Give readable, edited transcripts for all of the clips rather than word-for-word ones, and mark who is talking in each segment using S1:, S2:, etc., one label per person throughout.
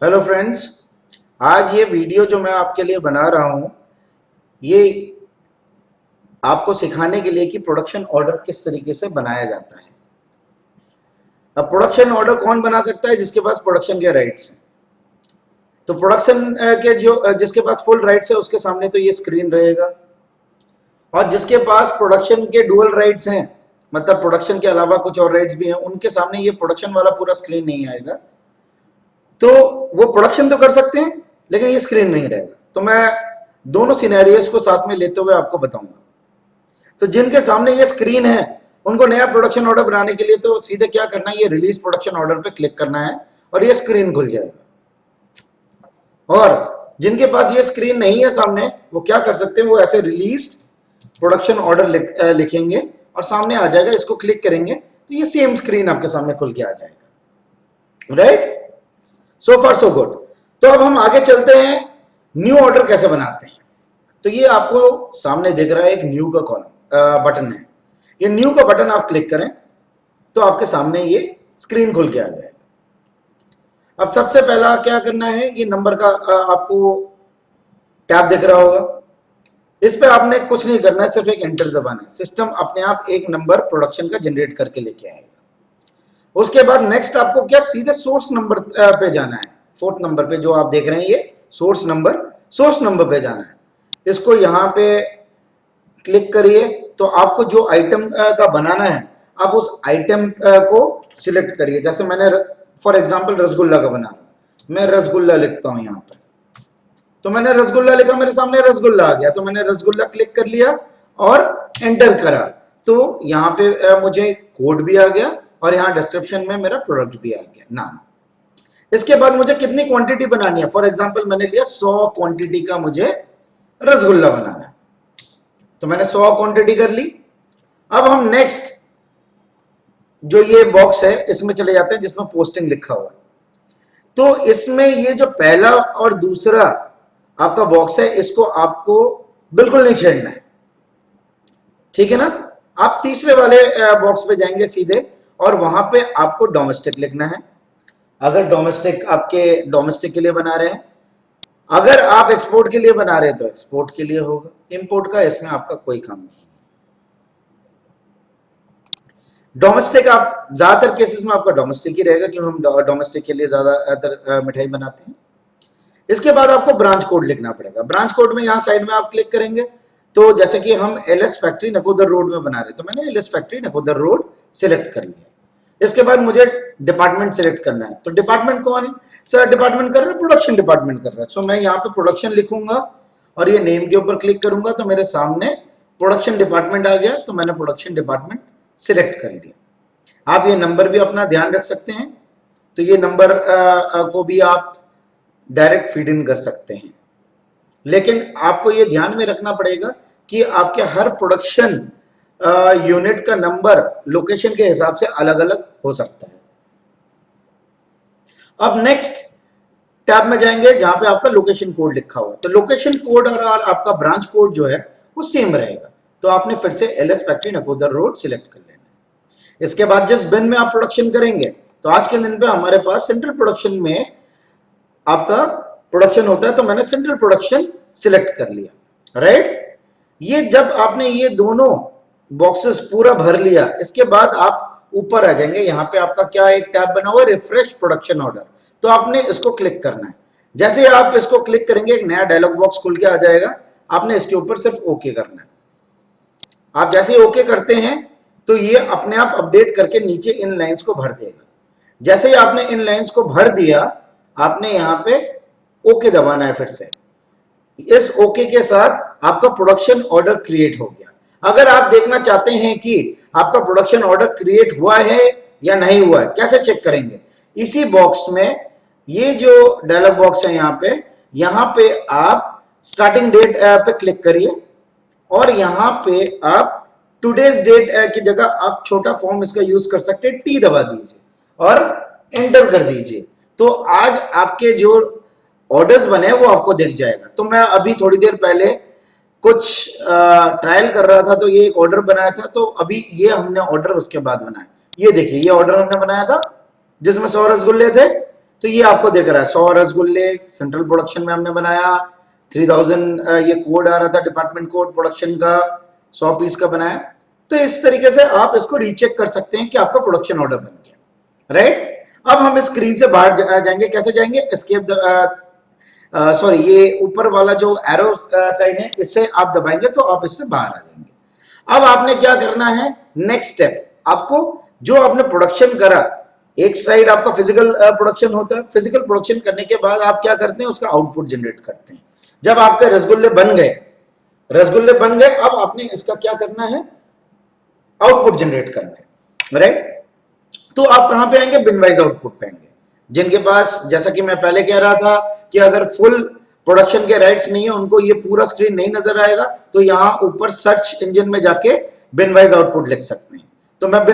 S1: Hello friends, आज ये video जो मैं आपके लिए बना रहा हूँ ये आपको सिखाने के लिए कि प्रोडक्शन ऑर्डर किस तरीके से बनाया जाता है। अब प्रोडक्शन ऑर्डर कौन बना सकता है? जिसके पास प्रोडक्शन के राइट्स हैं। तो प्रोडक्शन के जो जिसके पास फुल राइट्स है उसके सामने तो ये स्क्रीन रहेगा, और जिसके पास प्रोडक्शन के डुअल राइट्स हैं, मतलब प्रोडक्शन के अलावा कुछ और राइट्स भी हैं, उनके सामने ये प्रोडक्शन वाला पूरा स्क्रीन नहीं आएगा। तो वो प्रोडक्शन तो कर सकते हैं लेकिन ये स्क्रीन नहीं रहेगा। तो मैं दोनों सिनेरियोस को साथ में लेते हुए आपको बताऊंगा। तो जिनके सामने ये स्क्रीन है उनको नया प्रोडक्शन ऑर्डर बनाने के लिए तो सीधे क्या करना है, ये रिलीज प्रोडक्शन ऑर्डर पे क्लिक करना है और ये स्क्रीन खुल जाएगा। और जिनके पास ये स्क्रीन नहीं है सामने, वो क्या कर सकते हैं, वो ऐसे रिलीज प्रोडक्शन ऑर्डर लिखेंगे और सामने आ जाएगा। इसको क्लिक करेंगे तो ये सेम स्क्रीन आपके सामने खुल के आ जाएगा। राइट, सो फार सो गुड। तो अब हम आगे चलते हैं, न्यू ऑर्डर कैसे बनाते हैं। तो ये आपको सामने दिख रहा है एक न्यू का कॉलम बटन है। ये न्यू का बटन आप क्लिक करें तो आपके सामने ये स्क्रीन खुल के आ जाएगा। अब सबसे पहला क्या करना है, ये नंबर का आपको टैब दिख रहा होगा, इस पे आपने कुछ नहीं करना है, सिर्फ एक एंटर दबाना है। सिस्टम अपने आप एक नंबर प्रोडक्शन का जनरेट करके लेके आएगा। उसके बाद नेक्स्ट आपको क्या, सीधे सोर्स नंबर पे जाना है। फोर्थ नंबर पे जो आप देख रहे हैं ये सोर्स नंबर पे जाना है। इसको यहाँ पे क्लिक करिए तो आपको जो आइटम का बनाना है आप उस आइटम को सिलेक्ट करिए। जैसे मैंने फॉर एग्जांपल रसगुल्ला का बना रहा हूं, मैं रसगुल्ला लिखता हूं यहाँ पे। तो मैंने रसगुल्ला लिखा, मेरे सामने रसगुल्ला आ गया, तो मैंने रसगुल्ला क्लिक कर लिया और एंटर करा। तो यहाँ पे मुझे कोड भी आ गया और यहाँ डिस्क्रिप्शन में मेरा प्रोडक्ट भी आ गया, नाम। इसके बाद मुझे कितनी क्वांटिटी बनानी है, फॉर एग्जांपल मैंने लिया 100 क्वांटिटी का मुझे रसगुल्ला बनाना है, तो मैंने 100 क्वांटिटी कर ली। अब हम नेक्स्ट जो ये बॉक्स है इसमें चले जाते हैं जिसमें पोस्टिंग लिखा हुआ है। तो इसमें ये जो पहला और दूसरा आपका बॉक्स है इसको आपको बिल्कुल नहीं छेड़ना है, ठीक है ना। आप तीसरे वाले बॉक्स पे जाएंगे सीधे और वहां पे आपको डोमेस्टिक लिखना है। अगर डोमेस्टिक आपके डोमेस्टिक के लिए बना रहे हैं, अगर आप एक्सपोर्ट के लिए बना रहे हैं तो एक्सपोर्ट के लिए होगा। इंपोर्ट का इसमें आपका कोई काम नहीं। डोमेस्टिक आप ज्यादातर केसेस में आपका डोमेस्टिक ही रहेगा, क्योंकि हम डोमेस्टिक के लिए ज्यादातर मिठाई बनाते हैं। इसके बाद आपको ब्रांच कोड लिखना पड़ेगा। ब्रांच कोड में यहाँ साइड में आप क्लिक करेंगे तो जैसे कि हम एलएस फैक्ट्री नकोदर रोड में बना रहे, तो मैंने LS factory Nakodar road select कर लिया। इसके बाद मुझे डिपार्टमेंट सिलेक्ट करना है, तो डिपार्टमेंट कौन सा डिपार्टमेंट कर रहा है, प्रोडक्शन डिपार्टमेंट कर रहा है। सो मैं यहाँ पे प्रोडक्शन लिखूंगा और ये नेम के ऊपर क्लिक करूंगा तो मेरे सामने प्रोडक्शन डिपार्टमेंट आ गया। तो मैंने प्रोडक्शन डिपार्टमेंट सिलेक्ट कर लिया। आप ये नंबर भी अपना ध्यान रख सकते हैं, तो ये नंबर को भी आप डायरेक्ट फीड इन कर सकते हैं, लेकिन आपको ये ध्यान में रखना पड़ेगा कि आपके हर प्रोडक्शन यूनिट का नंबर लोकेशन के हिसाब से अलग अलग हो सकता है। अब नेक्स्ट टैब में जाएंगे जहां पे आपका लोकेशन कोड लिखा हुआ है। तो लोकेशन कोड और आपका ब्रांच कोड जो है वो सेम रहेगा। तो आपने फिर से LS factory Nakodar road select कर लेना है। इसके बाद जिस बिन में आप प्रोडक्शन करेंगे, तो आज के दिन पे हमारे पास सेंट्रल प्रोडक्शन में आपका प्रोडक्शन होता है, तो मैंने सेंट्रल प्रोडक्शन सिलेक्ट कर लिया। राइट, ये जब आपने ये दोनों बॉक्सेस पूरा भर लिया, इसके बाद आप ऊपर आ जाएंगे। यहाँ पे आपका क्या एक टैब बना हुआ है, रिफ्रेश प्रोडक्शन ऑर्डर, तो आपने इसको क्लिक करना है। जैसे आप इसको क्लिक करेंगे एक नया डायलॉग बॉक्स खुल के आ जाएगा। आपने इसके ऊपर सिर्फ ओके करना है। आप जैसे ही ओके करते हैं तो ये अपने आप अपडेट करके नीचे इन लाइंस को भर देगा। जैसे ही आपने इन लाइंस को भर दिया, आपने यहाँ पे ओके दबाना है फिर से। इस ओके के साथ आपका प्रोडक्शन ऑर्डर क्रिएट हो गया। अगर आप देखना चाहते हैं कि आपका प्रोडक्शन ऑर्डर क्रिएट हुआ है या नहीं हुआ है, कैसे चेक करेंगे, इसी बॉक्स में ये जो डायलॉग बॉक्स है यहाँ पे आप स्टार्टिंग डेट पे क्लिक करिए और यहाँ पे आप टुडेज डेट की जगह आप छोटा फॉर्म इसका यूज कर सकते हैं, टी दबा दीजिए और एंटर कर दीजिए। तो आज आपके जो ऑर्डर्स बने वो आपको दिख जाएगा। तो मैं अभी थोड़ी देर पहले कुछ ट्रायल कर रहा था, तो ये एक ऑर्डर बनाया था, तो अभी ये हमने ऑर्डर उसके बाद बनाया। ये देखिए, ये ऑर्डर हमने बनाया था जिसमें 100 रसगुल्ले थे। तो ये आपको दिख रहा है 100 रसगुल्ले सेंट्रल प्रोडक्शन में हमने बनाया, 3000 ये कोड आ रहा था डिपार्टमेंट कोड प्रोडक्शन का, 100 पीस का बनाया। तो इस तरीके से आप इसको रीचेक कर सकते हैं कि आपका प्रोडक्शन ऑर्डर बन गया, राइट। अब हम इस स्क्रीन से बाहर जाएंगे, कैसे जाएंगे, एस्केप सॉरी ये ऊपर वाला जो एरो साइन है इससे आप दबाएंगे तो आप इससे बाहर आ जाएंगे। अब आपने क्या करना है, नेक्स्ट स्टेप, आपको जो आपने प्रोडक्शन करा, एक साइड आपका फिजिकल प्रोडक्शन होता है, फिजिकल प्रोडक्शन करने के बाद आप क्या करते हैं, उसका आउटपुट जनरेट करते हैं। जब आपके रसगुल्ले बन गए, अब आपने इसका क्या करना है, आउटपुट जनरेट करना है, राइट। तो आप कहां पे आएंगे, बिनवाइज आउटपुट पे आएंगे। जिनके पास, जैसा कि मैं पहले कह रहा था कि अगर फुल प्रोडक्शन के राइट्स नहीं है, उनको ये पूरा स्क्रीन नहीं नजर आएगा, तो यहां ऊपर सर्च इंजन में जाके बिनवाइज आउटपुट लिख सकते हैं। तो मैं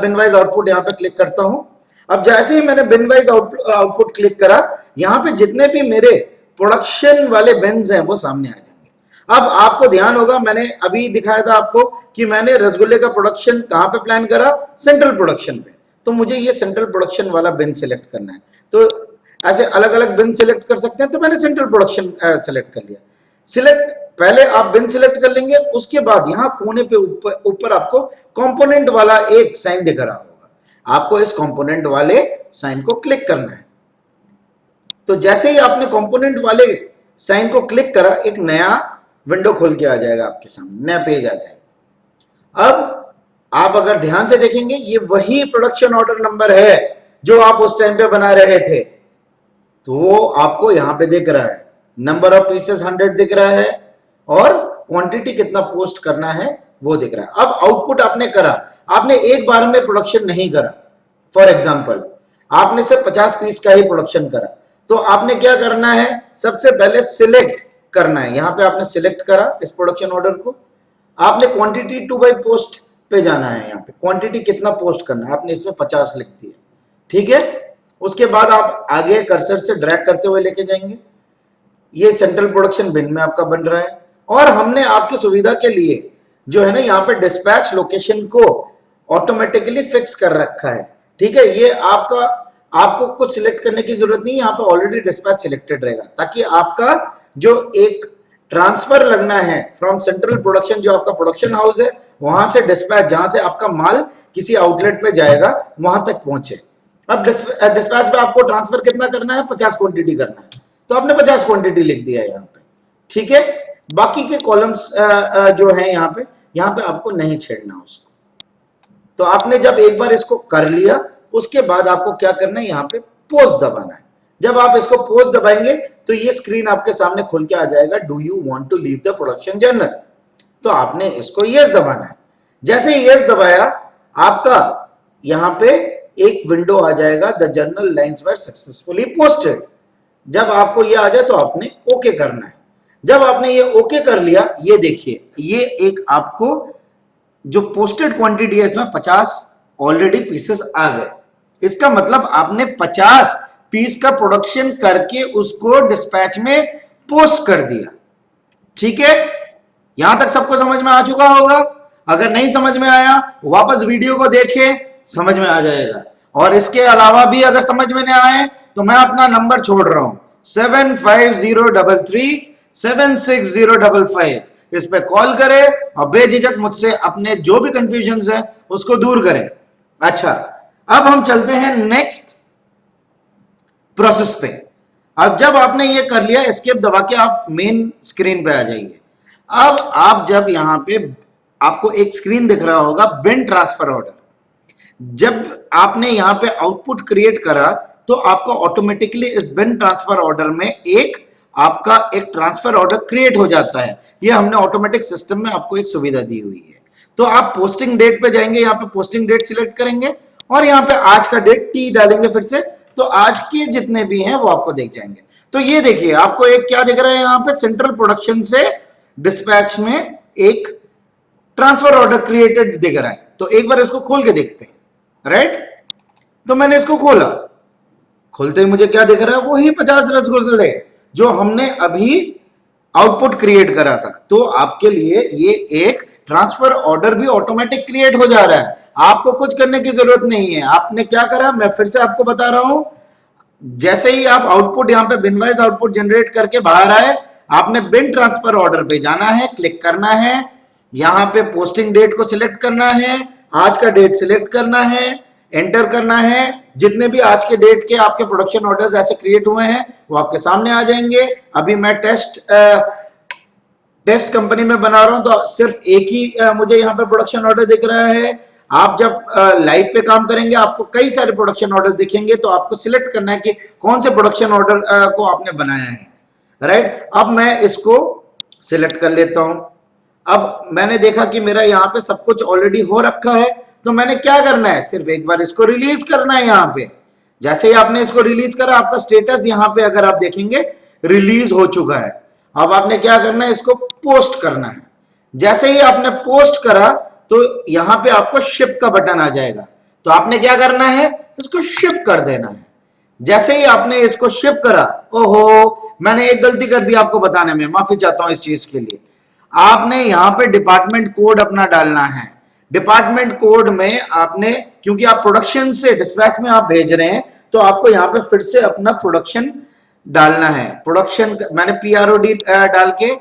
S1: बिनवाइज आउटपुट यहां पे क्लिक करता हूं। अब जैसे ही मैंने बिनवाइज आउटपुट क्लिक करा, यहां पे जितने भी मेरे प्रोडक्शन वाले बिन्स हैं वो सामने आ जाएंगे। अब आपको ध्यान होगा, मैंने अभी दिखाया था आपको कि मैंने रसगुल्ले का प्रोडक्शन कहां पे प्लान करा, सेंट्रल प्रोडक्शन पे। तो मुझे ये सेंट्रल प्रोडक्शन वाला बिन सिलेक्ट करना है, तो ऐसे अलग अलग बिन सिलेक्ट कर सकते हैं। तो मैंने सेंट्रल प्रोडक्शन सिलेक्ट कर लिया। सिलेक्ट, पहले आप बिन सिलेक्ट कर लेंगे, उसके बाद यहां कोने पे ऊपर आपको कंपोनेंट वाला एक साइन दिख रहा होगा, आपको इस कंपोनेंट वाले साइन को क्लिक करना है। तो जैसे ही आपने कंपोनेंट वाले साइन को क्लिक करा, एक नया विंडो खोल के आ जाएगा आपके सामने, नया पेज आ जाएगा। अब आप अगर ध्यान से देखेंगे, ये वही प्रोडक्शन ऑर्डर नंबर है जो आप उस टाइम पे बना रहे थे। तो वो आपको यहां पे दिख रहा है, नंबर ऑफ पीसेस 100 दिख रहा है और क्वांटिटी कितना पोस्ट करना है वो दिख रहा है। अब आउटपुट आपने करा, आपने एक बार में प्रोडक्शन नहीं करा। फॉर एग्जांपल आपने सिर्फ 50 पीस का ही प्रोडक्शन करा, तो आपने क्या करना है, सबसे पहले सिलेक्ट करना है। यहां पे आपने सिलेक्ट करा इस प्रोडक्शन ऑर्डर को, आपने क्वांटिटी टू बाई पोस्ट पे जाना है। यहाँ पे क्वांटिटी कितना पोस्ट करना है, आपने इसमें 50 लिख दिया, ठीक है। उसके बाद आप आगे कर्सर से ड्रैग करते हुए लेके जाएंगे, ये सेंट्रल प्रोडक्शन बिन में आपका बन रहा है। और हमने आपकी सुविधा के लिए जो है ना, यहाँ पे डिस्पैच लोकेशन को ऑटोमेटिकली फिक्स कर रखा है, ठीक है। ये आपको कुछ सिलेक्ट करने की जरूरत नहीं है, यहाँ पे ऑलरेडी डिस्पैच सिलेक्टेड रहेगा, ताकि आपका जो एक ट्रांसफर लगना है फ्रॉम सेंट्रल प्रोडक्शन, जो आपका प्रोडक्शन हाउस है, वहां से डिस्पैच, जहां से आपका माल किसी आउटलेट पे जाएगा, वहां तक पहुंचे। अब डिस्पैच पे आपको ट्रांसफर कितना करना है, 50 क्वांटिटी करना है, तो आपने 50 क्वांटिटी लिख दिया है यहाँ पे, ठीक है। बाकी के कॉलम्स जो है यहाँ पे आपको नहीं छेड़ना उसको। तो आपने जब एक बार इसको कर लिया, उसके बाद आपको क्या करना है, यहाँ पे पोज दबाना है। जब आप इसको पोज दबाएंगे तो ये स्क्रीन आपके सामने खुल के आ जाएगा, do you want to leave the production journal. तो आपने इसको यस दबाना है। जैसे ही यस दबाया, आपका यहाँ पे एक विंडो आ जाएगा, the journal lines were successfully posted. जब आपको ये आ जाए तो आपने ओके करना है। जब आपने ये ओके कर लिया, ये देखिए, ये एक आपको जो पोस्टेड क्वांटिटी है, इसमें 50 ऑलरेडी पीसेस आ गए। इसका मतलब आपने 50 पीस का प्रोडक्शन करके उसको डिस्पैच में पोस्ट कर दिया, ठीक है। यहां तक सबको समझ में आ चुका होगा। अगर नहीं समझ में आया, वापस वीडियो को देखें, समझ में आ जाएगा। और इसके अलावा भी अगर समझ में नहीं आए तो मैं अपना नंबर छोड़ रहा हूं, 7503376055। इस पे कॉल करें और बेझिझक मुझसे अपने जो भी कंफ्यूजन है उसको दूर करें। अच्छा, अब हम चलते हैं नेक्स्ट प्रोसेस पे। अब जब आपने ये कर लिया, एस्केप दबा के आप मेन स्क्रीन पे आ जाइए। अब आप जब यहाँ पे आपको एक स्क्रीन दिख रहा होगा, बिन ट्रांसफर ऑर्डर। जब आपने यहाँ पे आउटपुट क्रिएट करा तो आपको ऑटोमेटिकली इस बिन ट्रांसफर ऑर्डर में आपका एक ट्रांसफर ऑर्डर क्रिएट हो जाता है। ये हमने ऑटोमेटिक सिस्टम में आपको एक सुविधा दी हुई है। तो आप पोस्टिंग डेट पे जाएंगे, यहाँ पे पोस्टिंग डेट सिलेक्ट करेंगे और यहाँ पे आज का डेट टी डालेंगे फिर से, तो आज के जितने भी हैं वो आपको दिख जाएंगे। तो ये देखिए, आपको एक क्या दिख रहा है, यहाँ पे सेंट्रल प्रोडक्शन से डिस्पैच में एक ट्रांसफर ऑर्डर क्रिएटेड दिख रहा है। तो एक बार इसको खोल के देखते हैं, राइट। तो मैंने इसको खोला, खोलते ही मुझे क्या दिख रहा है, वही 50 रसगुल्ले जो हमने अभी आउटपुट क्रिएट करा था। तो आपके लिए ये एक ट्रांसफर ऑर्डर भी ऑटोमेटिक क्रिएट हो जा रहा है, आपको कुछ करने की जरूरत नहीं है। आपने क्या करा, मैं फिर से आपको बता रहा हूं, जैसे ही आप आउटपुट यहाँ पे बिन वाइज आउटपुट जनरेट करके बाहर आए, आपने बिन ट्रांसफर ऑर्डर पे जाना है, क्लिक करना है, यहाँ पे पोस्टिंग डेट को सिलेक्ट करना है, आज का डेट सिलेक्ट करना है, एंटर करना है। जितने भी आज के डेट के आपके प्रोडक्शन ऑर्डर्स ऐसे क्रिएट हुए हैं वो आपके सामने आ जाएंगे। अभी मैं टेस्ट कंपनी में बना रहा हूं तो सिर्फ एक ही मुझे यहाँ पे प्रोडक्शन ऑर्डर दिख रहा है। आप जब लाइव पे काम करेंगे आपको कई सारे प्रोडक्शन ऑर्डर्स दिखेंगे, तो आपको सिलेक्ट करना है कि कौन से प्रोडक्शन ऑर्डर को आपने बनाया है। राइट, अब मैं इसको सिलेक्ट कर लेता हूं। अब मैंने देखा कि मेरा यहाँ पे सब कुछ ऑलरेडी हो रखा है, तो मैंने क्या करना है, सिर्फ एक बार इसको रिलीज करना है। यहाँ पे जैसे ही आपने इसको रिलीज करा, आपका स्टेटस यहाँ पे अगर आप देखेंगे रिलीज हो चुका है। अब आपने क्या करना है, इसको पोस्ट करना है। जैसे ही आपने पोस्ट करा तो यहां पे आपको शिप का बटन आ जाएगा, तो आपने क्या करना है, इसको शिप कर देना है। जैसे ही आपने इसको शिप करा, ओहो मैंने एक गलती कर दी आपको बताने में, माफी चाहता हूं इस चीज के लिए। आपने यहां पे डिपार्टमेंट कोड अपना डालना है। डिपार्टमेंट कोड में आपने, क्योंकि आप प्रोडक्शन से डिस्पैच में आप भेज रहे हैं, तो आपको यहां पे फिर से अपना प्रोडक्शन डालना है। प्रोडक्शन मैंने PROD डाल के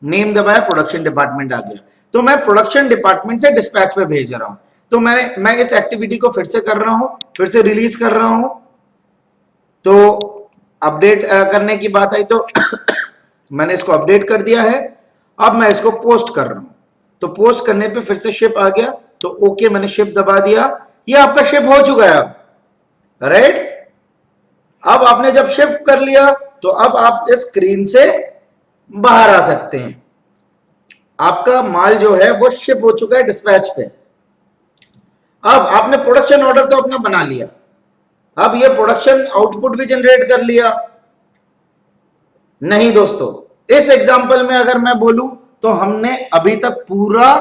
S1: नेम दबाया, प्रोडक्शन डिपार्टमेंट आ गया। तो मैं प्रोडक्शन डिपार्टमेंट से डिस्पैच पे भेज रहा हूं। तो मैं इस एक्टिविटी को फिर से कर रहा हूं, फिर से रिलीज कर रहा हूं। तो अपडेट करने की बात आई तो मैंने इसको अपडेट कर दिया है। अब मैं इसको पोस्ट कर रहा हूं, तो पोस्ट करने पे फिर से शिप आ गया, तो ओके मैंने शिप दबा दिया। ये आपका शिप हो चुका है अब। राइट, अब आपने जब शिफ्ट कर लिया तो अब आप इस स्क्रीन से बाहर आ सकते हैं। आपका माल जो है वो शिप हो चुका है डिस्पैच पे। अब आपने प्रोडक्शन ऑर्डर तो अपना बना लिया, अब ये प्रोडक्शन आउटपुट भी जनरेट कर लिया। नहीं दोस्तों, इस एग्जांपल में अगर मैं बोलूं तो हमने अभी तक पूरा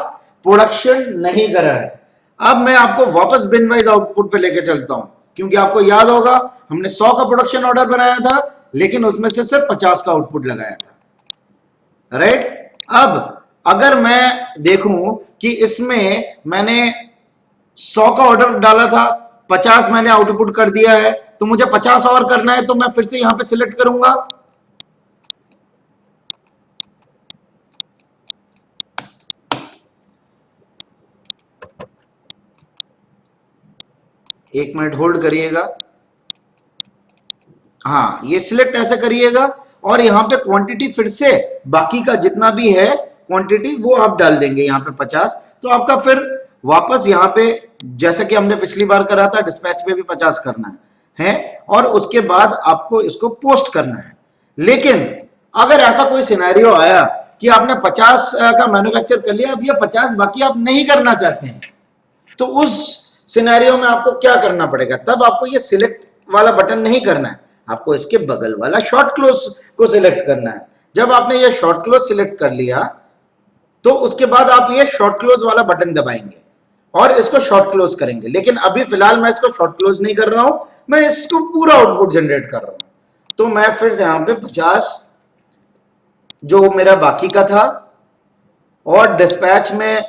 S1: प्रोडक्शन नहीं करा है। अब मैं आपको वापस बिन वाइज आउटपुट पे लेके चलता हूं, क्योंकि आपको याद होगा हमने 100 का प्रोडक्शन ऑर्डर बनाया था, लेकिन उसमें से सिर्फ 50 का आउटपुट लगाया था। राइट, अब अगर मैं देखूं कि इसमें मैंने 100 का ऑर्डर डाला था, 50 मैंने आउटपुट कर दिया है, तो मुझे 50 और करना है, तो मैं फिर से यहां पे सिलेक्ट करूंगा। एक मिनट होल्ड करिएगा। हाँ, ये सिलेक्ट ऐसे करिएगा और यहाँ पे क्वांटिटी फिर से बाकी का जितना भी है क्वांटिटी वो आप डाल देंगे यहाँ पे 50। तो आपका फिर वापस यहाँ पे जैसा कि हमने पिछली बार करा था डिस्पैच पे भी 50 करना है और उसके बाद आपको इसको पोस्ट करना है। लेकिन अगर ऐसा कोई सिनेरियो आया कि आपने 50 का मैन्युफैक्चर कर लिया, अब ये 50 बाकी आप नहीं करना चाहते हैं, तो उस सिनेरियो में आपको क्या करना पड़ेगा, तब आपको ये सिलेक्ट वाला बटन नहीं करना है, आपको इसके बगल वाला शॉर्ट क्लोज को सिलेक्ट करना है। जब आपने ये शॉर्ट क्लोज सिलेक्ट कर लिया तो उसके बाद आप ये शॉर्ट क्लोज वाला बटन दबाएंगे और इसको शॉर्ट क्लोज करेंगे। लेकिन अभी फिलहाल मैं इसको शॉर्ट क्लोज नहीं कर रहा हूं, मैं इसको पूरा आउटपुट जनरेट कर रहा हूं। तो मैं फिर से यहां पे 50 जो मेरा बाकी का था और डिस्पैच में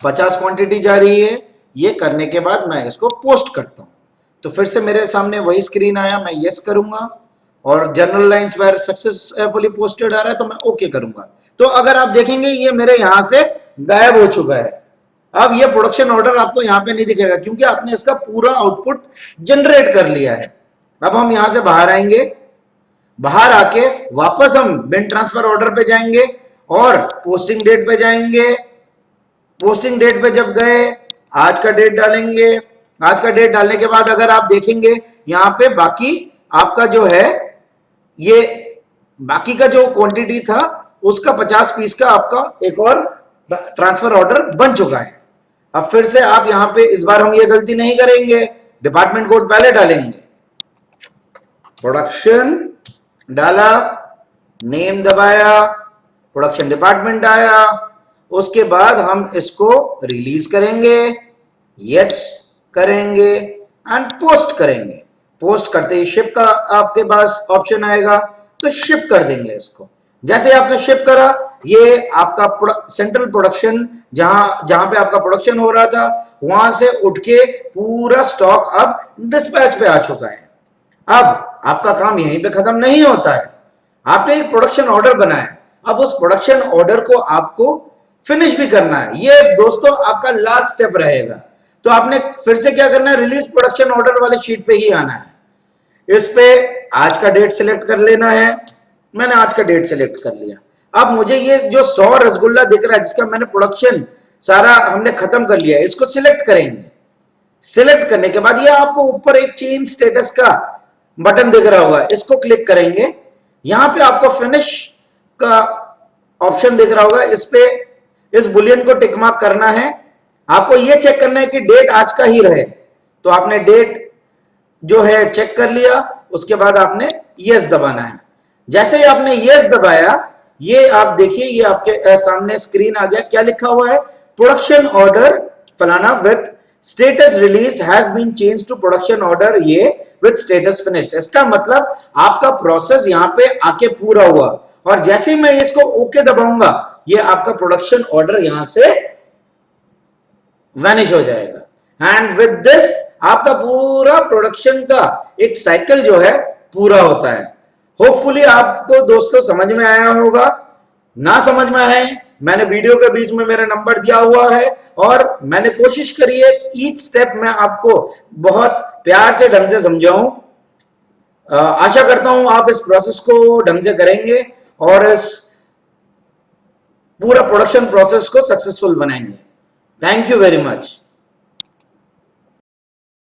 S1: 50 क्वांटिटी जा रही है, ये करने के बाद मैं इसको पोस्ट करता हूं, तो फिर से मेरे सामने वही स्क्रीन आया। मैं यस करूंगा और general lines were successfully posted आ रहा है, तो मैं ओके करूंगा। तो अगर आप देखेंगे ये मेरे यहां से गायब हो चुका है। अब ये प्रोडक्शन ऑर्डर आपको यहां पे नहीं दिखेगा क्योंकि आपने इसका पूरा आउटपुट जनरेट कर लिया है। अब हम यहां से बाहर आएंगे, बाहर आके वापस हम बिन ट्रांसफर ऑर्डर पे जाएंगे और पोस्टिंग डेट पे जाएंगे। पोस्टिंग डेट पे जब गए, आज का डेट डालेंगे। आज का डेट डालने के बाद अगर आप देखेंगे यहां पे बाकी आपका जो है, ये बाकी का जो क्वांटिटी था उसका 50 पीस का आपका एक और ट्रांसफर ऑर्डर बन चुका है। अब फिर से आप यहां पे इस बार हम ये गलती नहीं करेंगे, डिपार्टमेंट कोड पहले डालेंगे, प्रोडक्शन डाला, नेम दबाया, प्रोडक्शन डिपार्टमेंट आया, उसके बाद हम इसको रिलीज करेंगे, यस करेंगे एंड पोस्ट करेंगे। पोस्ट करते ही शिप का आपके पास ऑप्शन आएगा, तो शिप कर देंगे इसको। जैसे आपने शिप करा, ये आपका सेंट्रल प्रोडक्शन जहां पे आपका प्रोडक्शन हो रहा था वहां से उठ के पूरा स्टॉक अब डिस्पैच पे आ चुका है। अब आपका काम यहीं पे खत्म नहीं होता है, आपने एक प्रोडक्शन ऑर्डर बनाया, अब उस प्रोडक्शन ऑर्डर को आपको फिनिश भी करना है। ये दोस्तों आपका लास्ट स्टेप रहेगा। तो आपने फिर से क्या करना है, रिलीज प्रोडक्शन ऑर्डर वाले शीट पे ही आना है। इस पे आज का डेट सिलेक्ट कर लेना है। मैंने आज का डेट सिलेक्ट कर लिया। अब मुझे ये जो 100 रसगुल्ला दिख रहा है जिसका मैंने प्रोडक्शन सारा हमने खत्म कर लिया है, इसको सिलेक्ट करेंगे। सिलेक्ट करने के बाद ये आपको ऊपर एक चेंज स्टेटस का बटन दिख रहा होगा, इसको क्लिक करेंगे। यहां पे आपको फिनिश का ऑप्शन दिख रहा होगा, इस पे इस बुलियन को टिक मार्क करना है। आपको ये चेक करना है कि डेट आज का ही रहे, तो आपने डेट जो है चेक कर लिया। उसके बाद आपने यस दबाना है। जैसे ही आपने यस दबाया, ये आप देखिए ये आपके सामने स्क्रीन आ गया। क्या लिखा हुआ है, प्रोडक्शन ऑर्डर फलाना with status released has been change to production order ये विद स्टेटस फिनिश्ड। इसका मतलब आपका प्रोसेस यहां पे आके पूरा हुआ, और जैसे ही मैं इसको ओके दबाऊंगा, ये आपका प्रोडक्शन ऑर्डर यहां से वैनिश हो जाएगा। एंड विद दिस आपका पूरा प्रोडक्शन का एक साइकिल जो है पूरा होता है। होपफुली आपको दोस्तों समझ में आया होगा। ना समझ में आए, मैंने वीडियो के बीच में मेरा नंबर दिया हुआ है, और मैंने कोशिश करी है ईच स्टेप मैं आपको बहुत प्यार से ढंग से समझाऊं। आशा करता हूं आप इस प्रोसेस को ढंग से करेंगे और इस पूरा प्रोडक्शन प्रोसेस को सक्सेसफुल बनाएंगे। Thank you very much.